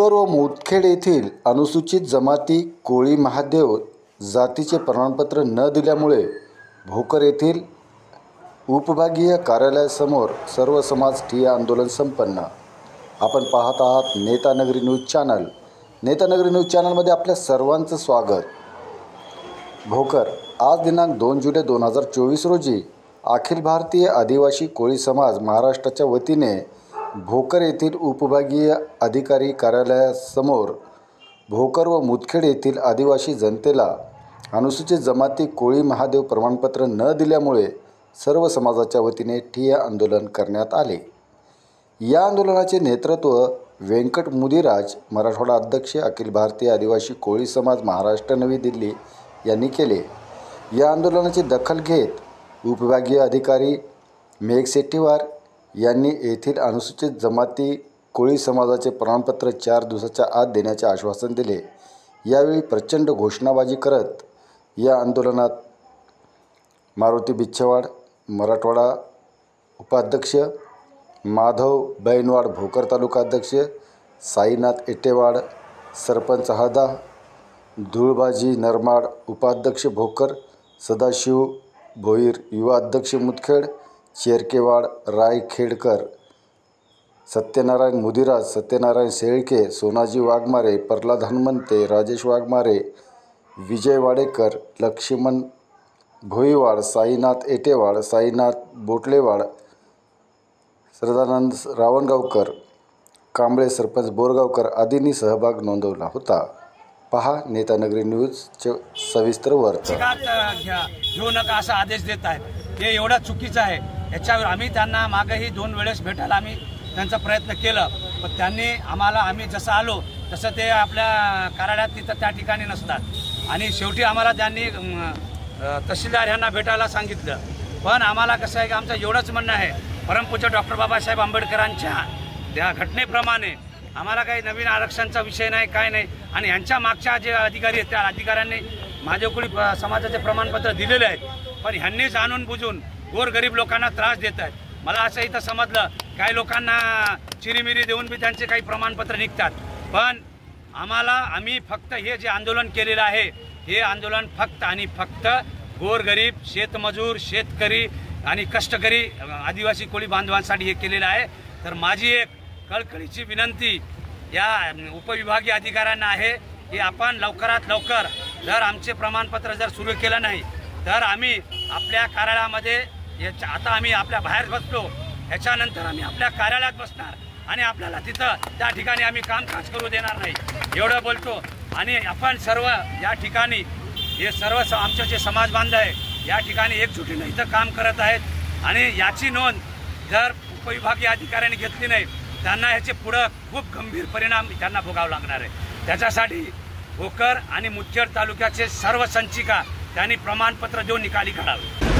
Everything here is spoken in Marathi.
भोकर व मुदखेड येथील अनुसूचित जमाती कोळी महादेव जातीचे प्रमाणपत्र न दिल्यामुळे भोकर येथील उपविभागीय कार्यालयासमोर सर्व समाज ठिय्या आंदोलन संपन्न। आपण पाहत आहात नेतानगरी न्यूज चॅनल। नेतानगरी न्यूज चॅनलमध्ये आपल्या सर्वांचं स्वागत। भोकर आज दिनांक 2 जुलै 2024 रोजी अखिल भारतीय आदिवासी कोळी समाज महाराष्ट्राच्या वतीने भोकर येथील उपविभागीय अधिकारी कार्यालयासमोर भोकर व मुदखेड येथील आदिवासी जनतेला अनुसूचित जमाती कोळी महादेव प्रमाणपत्र न दिल्यामुळे सर्व समाजाच्या वतीने ठिय्या आंदोलन करण्यात आले। या आंदोलनाचे नेतृत्व व्यंकट मुदिराज मराठवाडा अध्यक्ष अखिल भारतीय आदिवासी कोळी समाज महाराष्ट्र नवी दिल्ली यांनी केले। या आंदोलनाची दखल घेत उपविभागीय अधिकारी मेघ सेट्टीवार यांनी येथील अनुसूचित जमाती कोळी समाजाचे प्रमाणपत्र 4 दिवसाच्या आत देण्याचे आश्वासन दिले। यावेळी प्रचंड घोषणाबाजी करत या आंदोलनात मारुती बिच्छवाड मराठवाडा उपाध्यक्ष, माधव बैनवाड भोकर तालुका अध्यक्ष, साईनाथ एटेवाड सरपंच हळदा, धुळबाजी नरमाड उपाध्यक्ष भोकर, सदाशिव भोईर युवा अध्यक्ष मुदखेड, शेरकेवाड रायखेडकर, सत्यनारायण मुदिराज, सत्यनारायण शेळके, सोनाजी वाघमारे, प्रल्हाद हनुमंते, राजेश वाघमारे, विजय वाडेकर, लक्ष्मण भोईवाड, साईनाथ एटेवाड, साईनाथ बोटलेवाड, सदानंद रावणगावकर, कांबळे सरपंच बोरगावकर आदींनी सहभाग नोंदवला होता। पहा नेतानगरी न्यूजचे सविस्तर वृत्त। घेऊ नका असा आदेश देत आहेत, हे एवढं चुकीचं आहे। याच्यावर आम्ही त्यांना मागेही 2 वेळेस भेटायला आम्ही त्यांचा प्रयत्न केला, पण त्यांनी आम्ही जसं आलो तसं ते आपल्या कार्यालयात तिथं त्या ठिकाणी नसतात आणि शेवटी आम्हाला त्यांनी तहसीलदार यांना भेटायला सांगितलं। पण आम्हाला कसं आहे की आमचं एवढंच म्हणणं आहे, परमपूज्य डॉक्टर बाबासाहेब आंबेडकरांच्या त्या घटनेप्रमाणे आम्हाला काही नवीन आरक्षणाचा विषय नाही, काय नाही। आणि यांच्या मागच्या जे अधिकारी आहेत त्या अधिकाऱ्यांनी माझ्या कोळी समाजाचे प्रमाणपत्र दिलेले आहेत, पण ह्यांनीच आणून बुजून गोरगरीब लोकांना त्रास देत आहेत। मला असं इथं समजलं काही लोकांना चिरीमिरी देऊन बी त्यांचे काही प्रमाणपत्र निघतात, पण आम्ही फक्त हे जे आंदोलन केलेलं आहे हे आंदोलन फक्त आणि फक्त गोरगरीब शेतमजूर शेतकरी आणि कष्टकरी आदिवासी कोळी बांधवांसाठी हे केलेलं आहे। तर माझी एक कळकळीची विनंती या उपविभागीय अधिकाऱ्यांना आहे की आपण लवकरात लवकर जर आमचे प्रमाणपत्र जर सुरू केलं नाही तर आम्ही आपल्या कार्यालयामध्ये आता आम्ही आपल्या बाहेर बसलो, याच्यानंतर आम्ही आपल्या कार्यालयात बसणार आणि आपल्याला तिथं त्या ठिकाणी आम्ही कामकाज करू देणार नाही, एवढं बोलतो। आणि आपण सर्व या ठिकाणी हे सर्व आमचे जे समाज बांधव आहे या ठिकाणी एकजुटीने इथं काम करत आहेत आणि याची नोंद जर उपविभागीय अधिकाऱ्यांनी घेतली नाही त्यांना ह्याचे पुढं खूप गंभीर परिणाम त्यांना भोगावे लागणार आहे। त्याच्यासाठी भोकर आणि मुदखेड तालुक्याचे सर्व संचिका त्यांनी प्रमाणपत्र देऊन निकाली काढावे।